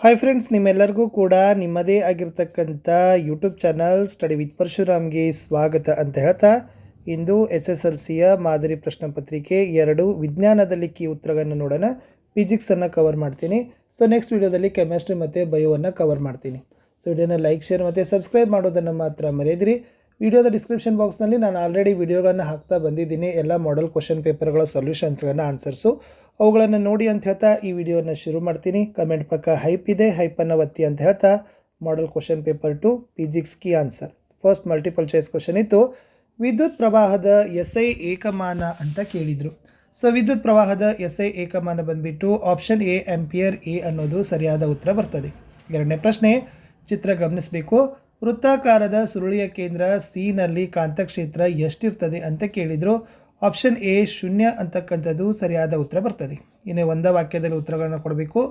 Hi friends, ನಿಮ್ಮೆಲ್ಲರಿಗೂ ಕೂಡ ನಿಮ್ಮದೇ ಆಗಿರ್ತಕ್ಕಂಥ ಯೂಟ್ಯೂಬ್ ಚಾನಲ್ ಸ್ಟಡಿ ವಿತ್ ಪರಶುರಾಮ್ಗೆ ಸ್ವಾಗತ ಅಂತ ಹೇಳ್ತಾ, ಇಂದು SSLCಯ ಮಾದರಿ ಪ್ರಶ್ನೆ ಪತ್ರಿಕೆ 2 ವಿಜ್ಞಾನದಲ್ಲಿ ಕೀ ಉತ್ತರಗಳನ್ನು ನೋಡೋಣ. ಫಿಸಿಕ್ಸನ್ನು ಕವರ್ ಮಾಡ್ತೀನಿ. ಸೊ ನೆಕ್ಸ್ಟ್ ವಿಡಿಯೋದಲ್ಲಿ ಕೆಮಿಸ್ಟ್ರಿ ಮತ್ತು ಬಯೋವನ್ನು ಕವರ್ ಮಾಡ್ತೀನಿ. ಸೊ ವಿಡಿಯೋನ ಲೈಕ್, ಶೇರ್ ಮತ್ತು ಸಬ್ಸ್ಕ್ರೈಬ್ ಮಾಡೋದನ್ನು ಮಾತ್ರ ಮರೆಯದಿರಿ. ವಿಡಿಯೋದ ಡಿಸ್ಕ್ರಿಪ್ಷನ್ ಬಾಕ್ಸ್ನಲ್ಲಿ ನಾನು ಆಲ್ರೆಡಿ ವಿಡಿಯೋಗಳನ್ನು ಹಾಕ್ತಾ ಬಂದಿದ್ದೀನಿ. ಎಲ್ಲ ಮಾಡೆಲ್ ಕ್ವಶನ್ ಪೇಪರ್ಗಳ ಸೊಲ್ಯೂಷನ್ಸ್ಗಳನ್ನು ಆನ್ಸರ್ಸು ಅವುಗಳನ್ನು ನೋಡಿ ಅಂತ ಹೇಳ್ತಾ ಈ ವಿಡಿಯೋನ ಶುರು ಮಾಡ್ತೀನಿ. ಕಮೆಂಟ್ ಪಕ್ಕ ಹೈಪ್ ಇದೆ, ಹೈಪನ್ನು ಒತ್ತಿ ಅಂತ ಹೇಳ್ತಾ model question paper 2 physics key answer. First multiple choice question ಇತ್ತು, ವಿದ್ಯುತ್ ಪ್ರವಾಹದ SI ಏಕಮಾನ ಅಂತ ಕೇಳಿದರು. ಸೊ ವಿದ್ಯುತ್ ಪ್ರವಾಹದ SI ಏಕಮಾನ ಬಂದುಬಿಟ್ಟು ಆಪ್ಷನ್ ಎ ಆಂಪಿಯರ್ ಎ ಅನ್ನೋದು ಸರಿಯಾದ ಉತ್ತರ ಬರ್ತದೆ. ಎರಡನೇ ಪ್ರಶ್ನೆ, ಚಿತ್ರ ಗಮನಿಸಬೇಕು. ವೃತ್ತಾಕಾರದ ಸುರುಳಿಯ ಕೇಂದ್ರ ಸಿನಲ್ಲಿ ಕಾಂತಕ್ಷೇತ್ರ ಎಷ್ಟಿರ್ತದೆ ಅಂತ ಕೇಳಿದರು. ಆಪ್ಷನ್ ಎ 0 ಅಂತಕ್ಕಂಥದ್ದು ಸರಿಯಾದ ಉತ್ತರ ಬರ್ತದೆ. ಇನ್ನು ಒಂದೇ ವಾಕ್ಯದಲ್ಲಿ ಉತ್ತರಗಳನ್ನು ಕೊಡಬೇಕು.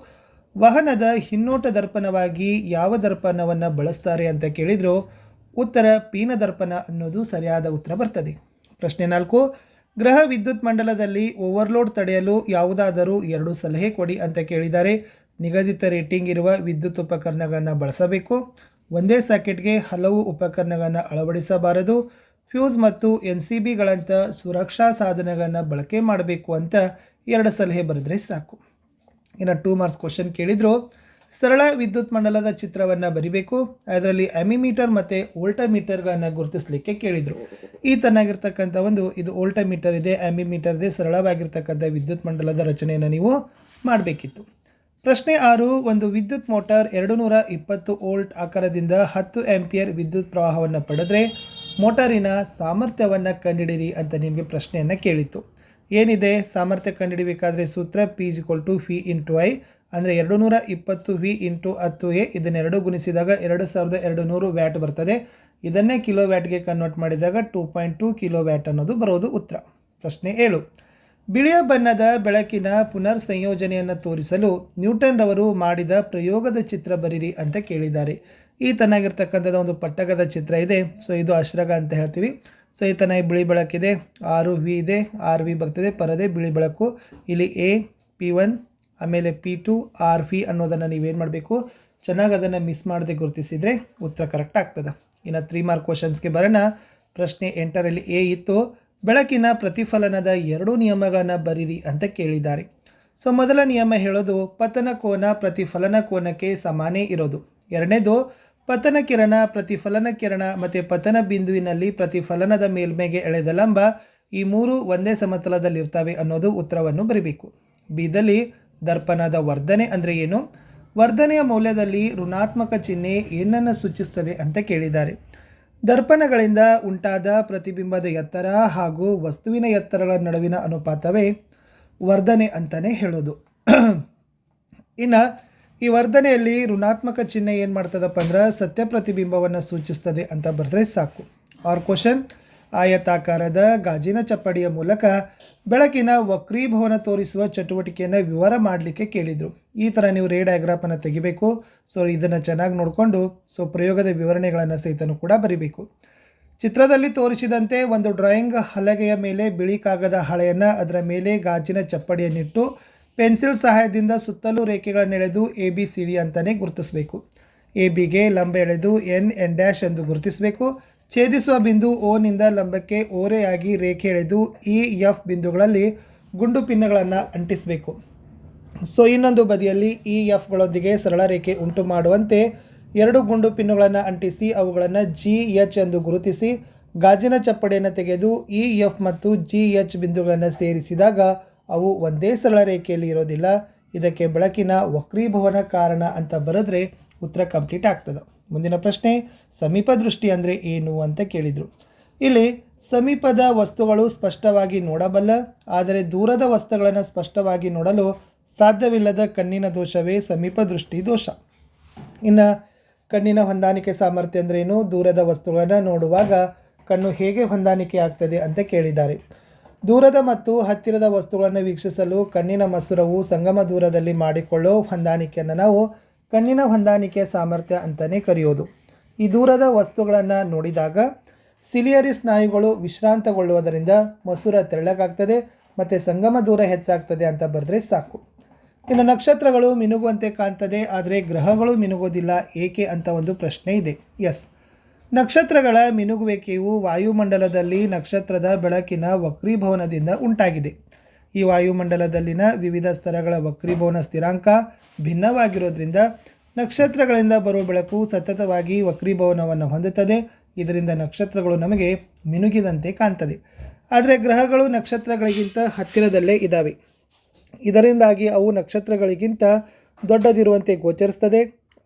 ವಾಹನದ ಹಿನ್ನೋಟ ದರ್ಪಣವಾಗಿ ಯಾವ ದರ್ಪಣವನ್ನು ಬಳಸ್ತಾರೆ ಅಂತ ಕೇಳಿದರು. ಉತ್ತರ ಪೀನ ದರ್ಪಣ ಅನ್ನೋದು ಸರಿಯಾದ ಉತ್ತರ ಬರ್ತದೆ. ಪ್ರಶ್ನೆ 4, ಗ್ರಹ ವಿದ್ಯುತ್ ಮಂಡಲದಲ್ಲಿ ಓವರ್ಲೋಡ್ ತಡೆಯಲು ಯಾವುದಾದರೂ 2 ಸಲಹೆ ಕೊಡಿ ಅಂತ ಕೇಳಿದ್ದಾರೆ. ನಿಗದಿತ ರೇಟಿಂಗ್ ಇರುವ ವಿದ್ಯುತ್ ಉಪಕರಣಗಳನ್ನು ಬಳಸಬೇಕು. ಒಂದೇ ಸಾಕೆಟ್ಗೆ ಹಲವು ಉಪಕರಣಗಳನ್ನು ಅಳವಡಿಸಬಾರದು. ಫ್ಯೂಸ್ ಮತ್ತು NCBಗಳಂಥ ಸುರಕ್ಷಾ ಸಾಧನಗಳನ್ನು ಬಳಕೆ ಮಾಡಬೇಕು ಅಂತ 2 ಸಲಹೆ ಬರೆದ್ರೆ ಸಾಕು. ಇನ್ನು 2 ಮಾರ್ಕ್ಸ್ ಕ್ವಶನ್ ಕೇಳಿದರು. ಸರಳ ವಿದ್ಯುತ್ ಮಂಡಲದ ಚಿತ್ರವನ್ನು ಬರಿಬೇಕು. ಅದರಲ್ಲಿ ಅಮಿಮೀಟರ್ ಮತ್ತು ವೋಲ್ಟಮೀಟರ್ಗಳನ್ನು ಗುರುತಿಸಲಿಕ್ಕೆ ಕೇಳಿದರು. ಈ ತನ್ನಾಗಿರ್ತಕ್ಕಂಥ ಇದು ವೋಲ್ಟಮೀಟರ್ ಇದೆ, ಅಮಿಮೀಟರ್ ಇದೆ. ಸರಳವಾಗಿರ್ತಕ್ಕಂಥ ವಿದ್ಯುತ್ ಮಂಡಲದ ರಚನೆಯನ್ನು ನೀವು ಮಾಡಬೇಕಿತ್ತು. ಪ್ರಶ್ನೆ 6, ಒಂದು ವಿದ್ಯುತ್ ಮೋಟಾರ್ 220 ವೋಲ್ಟ್ ಆಕಾರದಿಂದ 10 ಆಂಪಿಯರ್ ವಿದ್ಯುತ್ ಪ್ರವಾಹವನ್ನು ಪಡೆದರೆ ಮೋಟಾರಿನ ಸಾಮರ್ಥ್ಯವನ್ನು ಕಂಡುಹಿಡಿಯಿರಿ ಅಂತ ನಿಮಗೆ ಪ್ರಶ್ನೆಯನ್ನು ಕೇಳಿತ್ತು. ಏನಿದೆ ಸಾಮರ್ಥ್ಯ ಕಂಡುಹಿಡಿಬೇಕಾದ್ರೆ ಸೂತ್ರ P = V × I, ಅಂದರೆ 220 V × 10A. ಇದನ್ನೆರಡು ಗುಣಿಸಿದಾಗ 2200 ವ್ಯಾಟ್ ಬರ್ತದೆ. ಇದನ್ನೇ ಕಿಲೋ ವ್ಯಾಟ್ಗೆ ಕನ್ವರ್ಟ್ ಮಾಡಿದಾಗ 2.2 ಕಿಲೋ ವ್ಯಾಟ್ ಅನ್ನೋದು ಬರೋದು ಉತ್ತರ. ಪ್ರಶ್ನೆ 7, ಬಿಳಿಯ ಬಣ್ಣದ ಬೆಳಕಿನ ಪುನರ್ ಸಂಯೋಜನೆಯನ್ನು ತೋರಿಸಲು ನ್ಯೂಟನ್ ರವರು ಮಾಡಿದ ಪ್ರಯೋಗದ ಚಿತ್ರ ಬರೀರಿ ಅಂತ ಕೇಳಿದ್ದಾರೆ. ಈ ತನ್ನಾಗಿರ್ತಕ್ಕಂಥದ್ದು ಒಂದು ಪಟ್ಟಕದ ಚಿತ್ರ ಇದೆ. ಸೊ ಇದು ಅಶ್ರಗ ಅಂತ ಹೇಳ್ತೀವಿ. ಸೊ ಈ ತನ್ನ ಬಿಳಿ ಬೆಳಕಿದೆ, 6V ಇದೆ, 6V ಬರ್ತದೆ, ಪರದೆ ಬಿಳಿ ಬೆಳಕು. ಇಲ್ಲಿ A P1 ಆಮೇಲೆ P2 RV ಅನ್ನೋದನ್ನು ನೀವೇನು ಮಾಡಬೇಕು, ಚೆನ್ನಾಗಿ ಅದನ್ನು ಮಿಸ್ ಮಾಡದೆ ಗುರುತಿಸಿದರೆ ಉತ್ತರ ಕರೆಕ್ಟ್ ಆಗ್ತದೆ. ಇನ್ನು 3 ಮಾರ್ಕ್ ಕ್ವಶನ್ಸ್ಗೆ ಬರೋಣ. ಪ್ರಶ್ನೆ 8ರಲ್ಲಿ A ಇತ್ತು, ಬೆಳಕಿನ ಪ್ರತಿಫಲನದ 2 ನಿಯಮಗಳನ್ನು ಬರೀರಿ ಅಂತ ಕೇಳಿದ್ದಾರೆ. ಸೊ ಮೊದಲ ನಿಯಮ ಹೇಳೋದು ಪತನ ಕೋನ ಪ್ರತಿಫಲನ ಕೋನಕ್ಕೆ ಸಮಾನೇ ಇರೋದು. ಎರಡನೇದು ಪತನ ಕಿರಣ, ಪ್ರತಿಫಲನ ಕಿರಣ ಮತ್ತು ಪತನ ಬಿಂದುವಿನಲ್ಲಿ ಪ್ರತಿಫಲನದ ಮೇಲ್ಮೈಗೆ ಎಳೆದ ಲಂಬ, ಈ 3 ಒಂದೇ ಸಮತಲದಲ್ಲಿರ್ತವೆ ಅನ್ನೋದು ಉತ್ತರವನ್ನು ಬರೀಬೇಕು. ಬಿದಲ್ಲಿ ದರ್ಪಣದ ವರ್ಧನೆ ಅಂದರೆ ಏನು, ವರ್ಧನೆಯ ಮೌಲ್ಯದಲ್ಲಿ ಋಣಾತ್ಮಕ ಚಿಹ್ನೆ ಏನನ್ನು ಸೂಚಿಸ್ತದೆ ಅಂತ ಕೇಳಿದ್ದಾರೆ. ದರ್ಪಣಗಳಿಂದ ಉಂಟಾದ ಪ್ರತಿಬಿಂಬದ ಎತ್ತರ ಹಾಗೂ ವಸ್ತುವಿನ ಎತ್ತರಗಳ ನಡುವಿನ ಅನುಪಾತವೇ ವರ್ಧನೆ ಅಂತಲೇ ಹೇಳೋದು. ಇನ್ನು ಈ ವರ್ಧನೆಯಲ್ಲಿ ಋಣಾತ್ಮಕ ಚಿಹ್ನೆ ಏನು ಮಾಡ್ತದಪ್ಪ ಅಂದ್ರೆ ಸತ್ಯ ಪ್ರತಿಬಿಂಬವನ್ನು ಸೂಚಿಸ್ತದೆ ಅಂತ ಬರೆದ್ರೆ ಸಾಕು. ಆರ್ ಕ್ವಶನ್, ಆಯತಾಕಾರದ ಗಾಜಿನ ಚಪ್ಪಡಿಯ ಮೂಲಕ ಬೆಳಕಿನ ವಕ್ರೀಭವನ ತೋರಿಸುವ ಚಟುವಟಿಕೆಯನ್ನು ವಿವರ ಮಾಡಲಿಕ್ಕೆ ಕೇಳಿದರು. ಈ ಥರ ನೀವು ರೇ ಡಯಾಗ್ರಾಮನ್ನು ತೆಗಿಬೇಕು. ಸೊ ಇದನ್ನು ಚೆನ್ನಾಗಿ ನೋಡಿಕೊಂಡು ಪ್ರಯೋಗದ ವಿವರಣೆಗಳನ್ನು ಸಹಿತನೂ ಕೂಡ ಬರೀಬೇಕು. ಚಿತ್ರದಲ್ಲಿ ತೋರಿಸಿದಂತೆ ಒಂದು ಡ್ರಾಯಿಂಗ್ ಹಲಗೆಯ ಮೇಲೆ ಬಿಳಿ ಕಾಗದ ಹಾಳೆಯನ್ನು ಅದರ ಮೇಲೆ ಗಾಜಿನ ಚಪ್ಪಡಿಯನ್ನಿಟ್ಟು ಪೆನ್ಸಿಲ್ ಸಹಾಯದಿಂದ ಸುತ್ತಲೂ ರೇಖೆಗಳನ್ನು ಎಳೆದು ABCD ಅಂತಲೇ ಗುರುತಿಸಬೇಕು. ABಗೆ ಲಂಬ ಎಳೆದು N ಎಂದು ಗುರುತಿಸಬೇಕು. ಛೇದಿಸುವ ಬಿಂದು Oನಿಂದ ಲಂಬಕ್ಕೆ ಓರೆಯಾಗಿ ರೇಖೆ ಎಳೆದು EF ಬಿಂದುಗಳಲ್ಲಿ ಗುಂಡು ಪಿನ್ನಗಳನ್ನು ಅಂಟಿಸಬೇಕು. ಸೊ ಇನ್ನೊಂದು ಬದಿಯಲ್ಲಿ EFಗಳೊಂದಿಗೆ ಸರಳ ರೇಖೆ ಉಂಟು ಮಾಡುವಂತೆ 2 ಗುಂಡು ಪಿನ್ನುಗಳನ್ನು ಅಂಟಿಸಿ ಅವುಗಳನ್ನು GH ಎಂದು ಗುರುತಿಸಿ ಗಾಜಿನ ಚಪ್ಪಡಿಯನ್ನು ತೆಗೆದು EF ಮತ್ತು GH ಬಿಂದುಗಳನ್ನು ಸೇರಿಸಿದಾಗ ಅವು ಒಂದೇ ಸರಳ ರೇಖೆಯಲ್ಲಿ ಇರೋದಿಲ್ಲ. ಇದಕ್ಕೆ ಬೆಳಕಿನ ವಕ್ರೀಭವನ ಕಾರಣ ಅಂತ ಬರೆದ್ರೆ ಉತ್ತರ ಕಂಪ್ಲೀಟ್ ಆಗ್ತದೆ. ಮುಂದಿನ ಪ್ರಶ್ನೆ, ಸಮೀಪ ದೃಷ್ಟಿ ಅಂದರೆ ಏನು ಅಂತ ಕೇಳಿದರು. ಇಲ್ಲಿ ಸಮೀಪದ ವಸ್ತುಗಳು ಸ್ಪಷ್ಟವಾಗಿ ನೋಡಬಲ್ಲ, ಆದರೆ ದೂರದ ವಸ್ತುಗಳನ್ನು ಸ್ಪಷ್ಟವಾಗಿ ನೋಡಲು ಸಾಧ್ಯವಿಲ್ಲದ ಕಣ್ಣಿನ ದೋಷವೇ ಸಮೀಪ ದೃಷ್ಟಿ ದೋಷ. ಇನ್ನು ಕಣ್ಣಿನ ಹೊಂದಾಣಿಕೆ ಸಾಮರ್ಥ್ಯ ಅಂದರೆ ಏನು, ದೂರದ ವಸ್ತುಗಳನ್ನು ನೋಡುವಾಗ ಕಣ್ಣು ಹೇಗೆ ಹೊಂದಾಣಿಕೆ ಆಗ್ತದೆ ಅಂತ ಕೇಳಿದ್ದಾರೆ. ದೂರದ ಮತ್ತು ಹತ್ತಿರದ ವಸ್ತುಗಳನ್ನು ವೀಕ್ಷಿಸಲು ಕಣ್ಣಿನ ಮಸೂರವು ಸಂಗಮ ದೂರದಲ್ಲಿ ಮಾಡಿಕೊಳ್ಳೋ ಹೊಂದಾಣಿಕೆಯನ್ನು ನಾವು ಕಣ್ಣಿನ ಹೊಂದಾಣಿಕೆ ಸಾಮರ್ಥ್ಯ ಅಂತಲೇ ಕರೆಯೋದು. ಈ ದೂರದ ವಸ್ತುಗಳನ್ನು ನೋಡಿದಾಗ ಸಿಲಿಯರಿ ಸ್ನಾಯುಗಳು ವಿಶ್ರಾಂತಗೊಳ್ಳುವುದರಿಂದ ಮಸೂರ ತೆಳ್ಳಗಾಗ್ತದೆ ಮತ್ತು ಸಂಗಮ ದೂರ ಹೆಚ್ಚಾಗ್ತದೆ ಅಂತ ಬರೆದ್ರೆ ಸಾಕು. ಇನ್ನು ನಕ್ಷತ್ರಗಳು ಮಿನುಗುವಂತೆ ಕಾಣ್ತದೆ, ಆದರೆ ಗ್ರಹಗಳು ಮಿನುಗೋದಿಲ್ಲ ಏಕೆ ಅಂತ ಒಂದು ಪ್ರಶ್ನೆ ಇದೆ. ಎಸ್, ನಕ್ಷತ್ರಗಳ ಮಿನುಗುವಿಕೆಯು ವಾಯುಮಂಡಲದಲ್ಲಿ ನಕ್ಷತ್ರದ ಬೆಳಕಿನ ವಕ್ರೀಭವನದಿಂದ ಉಂಟಾಗಿದೆ. ಈ ವಾಯುಮಂಡಲದಲ್ಲಿನ ವಿವಿಧ ಸ್ತರಗಳ ವಕ್ರೀಭವನ ಸ್ಥಿರಾಂಕ ಭಿನ್ನವಾಗಿರೋದ್ರಿಂದ ನಕ್ಷತ್ರಗಳಿಂದ ಬರುವ ಬೆಳಕು ಸತತವಾಗಿ ವಕ್ರೀಭವನವನ್ನು ಹೊಂದುತ್ತದೆ. ಇದರಿಂದ ನಕ್ಷತ್ರಗಳು ನಮಗೆ ಮಿನುಗಿದಂತೆ ಕಾಣ್ತದೆ. ಆದರೆ ಗ್ರಹಗಳು ನಕ್ಷತ್ರಗಳಿಗಿಂತ ಹತ್ತಿರದಲ್ಲೇ ಇದ್ದಾವೆ. ಇದರಿಂದಾಗಿ ಅವು ನಕ್ಷತ್ರಗಳಿಗಿಂತ ದೊಡ್ಡದಿರುವಂತೆ ಗೋಚರಿಸ್ತದೆ.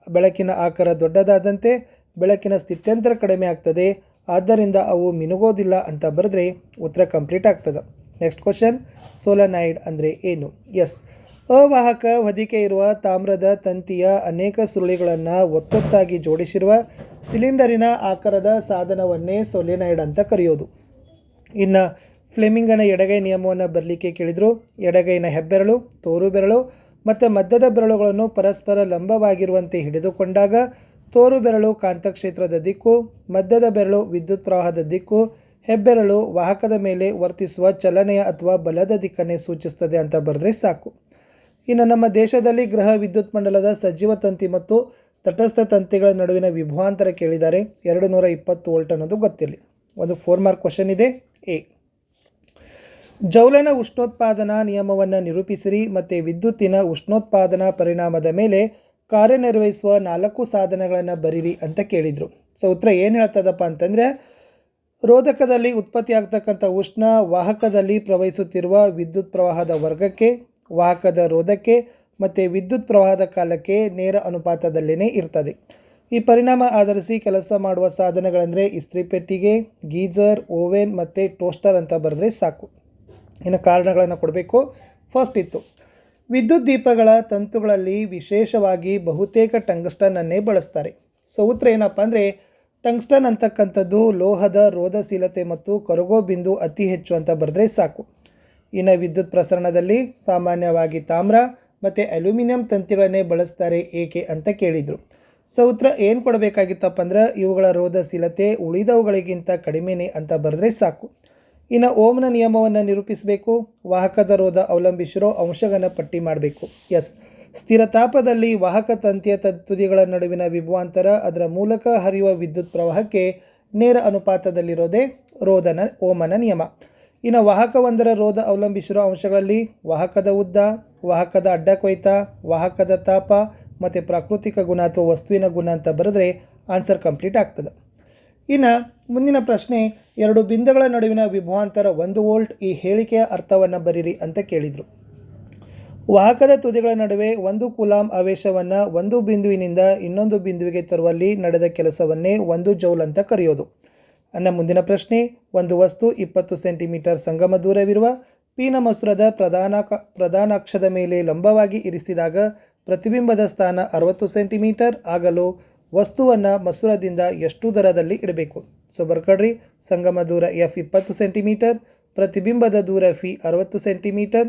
ಬೆಳಕಿನ ಆಕಾರ ದೊಡ್ಡದಾದಂತೆ ಬೆಳಕಿನ ಸ್ಥಿತ್ಯಂತರ ಕಡಿಮೆ ಆಗ್ತದೆ. ಆದ್ದರಿಂದ ಅವು ಮಿನುಗೋದಿಲ್ಲ ಅಂತ ಬರೆದ್ರೆ ಉತ್ತರ ಕಂಪ್ಲೀಟ್ ಆಗ್ತದೆ. ನೆಕ್ಸ್ಟ್ ಕ್ವಶನ್, ಸೋಲನಾಯ್ಡ್ ಅಂದರೆ ಏನು? ಎಸ್, ಅವಾಹಕ ಹೊದಿಕೆ ಇರುವ ತಾಮ್ರದ ತಂತಿಯ ಅನೇಕ ಸುರುಳಿಗಳನ್ನು ಒತ್ತೊತ್ತಾಗಿ ಜೋಡಿಸಿರುವ ಸಿಲಿಂಡರಿನ ಆಕಾರದ ಸಾಧನವನ್ನೇ ಸೋಲೆನಾಯ್ಡ್ ಅಂತ ಕರೆಯೋದು. ಇನ್ನು ಫ್ಲೆಮಿಂಗನ ಎಡಗೈ ನಿಯಮವನ್ನು ಬರಲಿಕ್ಕೆ ಕೇಳಿದರು. ಎಡಗೈನ ಹೆಬ್ಬೆರಳು, ತೋರು ಬೆರಳು ಮತ್ತು ಮಧ್ಯದ ಬೆರಳುಗಳನ್ನು ಪರಸ್ಪರ ಲಂಬವಾಗಿರುವಂತೆ ಹಿಡಿದುಕೊಂಡಾಗ ತೋರು ಬೆರಳು ಕಾಂತಕ್ಷೇತ್ರದ ದಿಕ್ಕು, ಮಧ್ಯದ ಬೆರಳು ವಿದ್ಯುತ್ ಪ್ರವಾಹದ ದಿಕ್ಕು, ಹೆಬ್ಬೆರಳು ವಾಹಕದ ಮೇಲೆ ವರ್ತಿಸುವ ಚಲನೆಯ ಅಥವಾ ಬಲದ ದಿಕ್ಕನ್ನೇ ಸೂಚಿಸ್ತದೆ ಅಂತ ಬರೆದ್ರೆ ಸಾಕು. ಇನ್ನು ನಮ್ಮ ದೇಶದಲ್ಲಿ ಗ್ರಹ ವಿದ್ಯುತ್ ಮಂಡಲದ ಸಜೀವ ತಂತಿ ಮತ್ತು ತಟಸ್ಥ ತಂತಿಗಳ ನಡುವಿನ ವಿಭವಾಂತರ ಕೇಳಿದ್ದಾರೆ. 220 ವೋಲ್ಟ್ ಅನ್ನೋದು ಗೊತ್ತಿರಲಿ. ಒಂದು 4 ಮಾರ್ಕ್ ಕ್ವಶನ್ ಇದೆ. ಎ, ಜೌಲನ ಉಷ್ಣೋತ್ಪಾದನಾ ನಿಯಮವನ್ನು ನಿರೂಪಿಸಿರಿ ಮತ್ತು ವಿದ್ಯುತ್ತಿನ ಉಷ್ಣೋತ್ಪಾದನಾ ಪರಿಣಾಮದ ಮೇಲೆ ಕಾರ್ಯನಿರ್ವಹಿಸುವ 4 ಸಾಧನಗಳನ್ನು ಬರೀರಿ ಅಂತ ಕೇಳಿದರು. ಸೊ ಉತ್ತರ ಏನು ಹೇಳ್ತದಪ್ಪ ಅಂತಂದರೆ, ರೋಧಕದಲ್ಲಿ ಉತ್ಪತ್ತಿಯಾಗ್ತಕ್ಕಂಥ ಉಷ್ಣ ವಾಹಕದಲ್ಲಿ ಪ್ರವಹಿಸುತ್ತಿರುವ ವಿದ್ಯುತ್ ಪ್ರವಾಹದ ವರ್ಗಕ್ಕೆ, ವಾಹಕದ ರೋಧಕ್ಕೆ ಮತ್ತು ವಿದ್ಯುತ್ ಪ್ರವಾಹದ ಕಾಲಕ್ಕೆ ನೇರ ಅನುಪಾತದಲ್ಲೇ ಇರ್ತದೆ. ಈ ಪರಿಣಾಮ ಆಧರಿಸಿ ಕೆಲಸ ಮಾಡುವ ಸಾಧನಗಳೆಂದರೆ ಇಸ್ತ್ರಿ ಪೆಟ್ಟಿಗೆ, ಗೀಜರ್, ಓವೆನ್ ಮತ್ತು ಟೋಸ್ಟರ್ ಅಂತ ಬರೆದ್ರೆ ಸಾಕು. ಇನ್ನು ಕಾರಣಗಳನ್ನು ಕೊಡಬೇಕು. ಫಸ್ಟ್ ಇತ್ತು, ವಿದ್ಯುತ್ ದೀಪಗಳ ತಂತುಗಳಲ್ಲಿ ವಿಶೇಷವಾಗಿ ಬಹುತೇಕ ಟಂಗ್ಸ್ಟನ್ನನ್ನೇ ಬಳಸ್ತಾರೆ. ಸೊ ಉತ್ತರ ಏನಪ್ಪ ಅಂದರೆ, ಟಂಗ್ಸ್ಟನ್ ಅಂತಕ್ಕಂಥದ್ದು ಲೋಹದ ರೋಧಶೀಲತೆ ಮತ್ತು ಕರಗೋ ಬಿಂದು ಅತಿ ಹೆಚ್ಚು ಅಂತ ಬರೆದ್ರೆ ಸಾಕು. ಇನ್ನು ವಿದ್ಯುತ್ ಪ್ರಸರಣದಲ್ಲಿ ಸಾಮಾನ್ಯವಾಗಿ ತಾಮ್ರ ಮತ್ತು ಅಲ್ಯೂಮಿನಿಯಂ ತಂತಿಗಳನ್ನೇ ಬಳಸ್ತಾರೆ ಏಕೆ ಅಂತ ಕೇಳಿದರು. ಸೊ ಉತ್ತರ ಏನು ಕೊಡಬೇಕಾಗಿತ್ತಪ್ಪ ಅಂದ್ರೆ, ಇವುಗಳ ರೋಧಶೀಲತೆ ಉಳಿದವುಗಳಿಗಿಂತ ಕಡಿಮೆನೇ ಅಂತ ಬರೆದ್ರೆ ಸಾಕು. ಇನ್ನು ಓಮ್ನ ನಿಯಮವನ್ನು ನಿರೂಪಿಸಬೇಕು. ವಾಹಕದ ರೋಧ ಅವಲಂಬಿಸಿರೋ ಅಂಶಗಳನ್ನು ಪಟ್ಟಿ ಮಾಡಬೇಕು. ಎಸ್, ಸ್ಥಿರ ತಾಪದಲ್ಲಿ ವಾಹಕ ತಂತಿಯ ತುದಿಗಳ ನಡುವಿನ ವಿಭವಾಂತರ ಅದರ ಮೂಲಕ ಹರಿಯುವ ವಿದ್ಯುತ್ ಪ್ರವಾಹಕ್ಕೆ ನೇರ ಅನುಪಾತದಲ್ಲಿರೋದೇ ಓಮನ ನಿಯಮ. ಇನ್ನು ವಾಹಕವೊಂದರ ರೋಧ ಅವಲಂಬಿಸಿರೋ ಅಂಶಗಳಲ್ಲಿ ವಾಹಕದ ಉದ್ದ, ವಾಹಕದ ಅಡ್ಡ ಕೊಯ್ತ, ವಾಹಕದ ತಾಪ ಮತ್ತು ಪ್ರಾಕೃತಿಕ ಗುಣ ಅಥವಾ ವಸ್ತುವಿನ ಗುಣ ಅಂತ ಬರೆದ್ರೆ ಆನ್ಸರ್ ಕಂಪ್ಲೀಟ್ ಆಗ್ತದೆ. ಇನ್ನು ಮುಂದಿನ ಪ್ರಶ್ನೆ, 2 ಬಿಂದುಗಳ ನಡುವಿನ ವಿಭವಾಂತರ 1 ವೋಲ್ಟ್. ಈ ಹೇಳಿಕೆಯ ಅರ್ಥವನ್ನು ಬರೀರಿ ಅಂತ ಕೇಳಿದರು. ವಾಹಕದ ತುದಿಗಳ ನಡುವೆ 1 ಕೂಲಾಂಬ್ ಆವೇಶವನ್ನು ಒಂದು ಬಿಂದುವಿನಿಂದ ಇನ್ನೊಂದು ಬಿಂದುವಿಗೆ ತರುವಲ್ಲಿ ನಡೆದ ಕೆಲಸವನ್ನೇ 1 ಜೌಲ್ ಅಂತ ಕರೆಯೋದು. ಮುಂದಿನ ಪ್ರಶ್ನೆ, ಒಂದು ವಸ್ತು 20 ಸೆಂಟಿಮೀಟರ್ ಸಂಗಮ ದೂರವಿರುವ ಪಿನ ಮಸೂರದ ಪ್ರಧಾನಾಕ್ಷದ ಮೇಲೆ ಲಂಬವಾಗಿ ಇರಿಸಿದಾಗ ಪ್ರತಿಬಿಂಬದ ಸ್ಥಾನ 60 ಸೆಂಟಿಮೀಟರ್ ಆಗಲು ವಸ್ತುವನ್ನು ಮಸೂರದಿಂದ ಎಷ್ಟು ದರದಲ್ಲಿ ಇಡಬೇಕು? ಸೊ ಬರ್ಕೊಡ್ರಿ. ಸಂಗಮ ದೂರ ಎಫ್ 20 ಸೆಂಟಿಮೀಟರ್, ಪ್ರತಿಬಿಂಬದ ದೂರ ಫಿ 60 ಸೆಂಟಿಮೀಟರ್,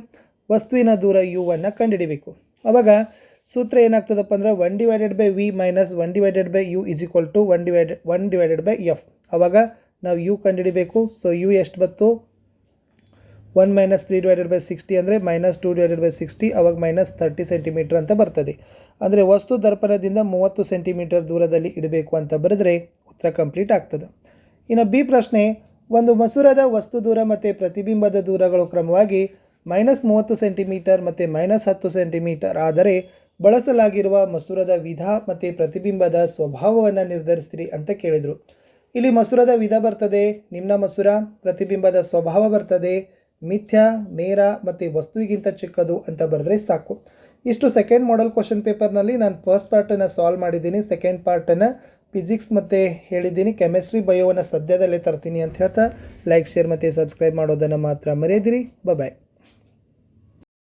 ವಸ್ತುವಿನ ದೂರ ಯು ಅನ್ನು ಕಂಡುಹಿಡಿಬೇಕು. ಆವಾಗ ಸೂತ್ರ ಏನಾಗ್ತದಪ್ಪ ಅಂದ್ರೆ 1/v minus 1/u is equal to 1/f. ಆವಾಗ ನಾವು ಯು ಕಂಡುಹಿಡಿಬೇಕು. ಸೊ ಯು ಎಷ್ಟು ಬಂತು? 1 - 3/60 ಅಂದರೆ -2/60. ಅವಾಗ -30 ಸೆಂಟಿಮೀಟರ್ ಅಂತ ಬರ್ತದೆ. ಅಂದರೆ ವಸ್ತು ದರ್ಪಣದಿಂದ 30 ಸೆಂಟಿಮೀಟರ್ ದೂರದಲ್ಲಿ ಇಡಬೇಕು ಅಂತ ಬರೆದ್ರೆ ಉತ್ತರ ಕಂಪ್ಲೀಟ್ ಆಗ್ತದೆ. ಇನ್ನು ಬಿ ಪ್ರಶ್ನೆ, ಒಂದು ಮಸೂರದ ವಸ್ತು ದೂರ ಮತ್ತು ಪ್ರತಿಬಿಂಬದ ದೂರಗಳು ಕ್ರಮವಾಗಿ -30 ಸೆಂಟಿಮೀಟರ್ ಮತ್ತು -10 ಸೆಂಟಿಮೀಟರ್ ಆದರೆ ಬಳಸಲಾಗಿರುವ ಮಸೂರದ ವಿಧ ಮತ್ತು ಪ್ರತಿಬಿಂಬದ ಸ್ವಭಾವವನ್ನು ನಿರ್ಧರಿಸಿರಿ ಅಂತ ಕೇಳಿದರು. ಇಲ್ಲಿ ಮಸೂರದ ವಿಧ ಬರ್ತದೆ, ನಿಮ್ನ ಮಸೂರ, ಪ್ರತಿಬಿಂಬದ ಸ್ವಭಾವ ಬರ್ತದೆ, ಮಿಥ್ಯ, ನೇರ ಮತ್ತು ವಸ್ತುವಿಗಿಂತ ಚಿಕ್ಕದು ಅಂತ ಬರೆದ್ರೆ ಸಾಕು. ಇಷ್ಟು ಸೆಕೆಂಡ್ ಮಾಡೆಲ್ ಕ್ವಶನ್ ಪೇಪರ್ನಲ್ಲಿ ನಾನು ಫಸ್ಟ್ ಪಾರ್ಟನ್ನು ಸಾಲ್ವ್ ಮಾಡಿದ್ದೀನಿ. ಸೆಕೆಂಡ್ ಪಾರ್ಟನ್ನು ಫಿಸಿಕ್ಸ್ ಮತ್ತು ಹೇಳಿದ್ದೀನಿ, ಕೆಮಿಸ್ಟ್ರಿ ಬಯೋವನ್ನು ಸದ್ಯದಲ್ಲೇ ತರ್ತೀನಿ ಅಂತ ಹೇಳ್ತಾ ಲೈಕ್, ಶೇರ್ ಮತ್ತು ಸಬ್ಸ್ಕ್ರೈಬ್ ಮಾಡೋದನ್ನು ಮಾತ್ರ ಮರೆಯದಿರಿ. ಬಾಯ್.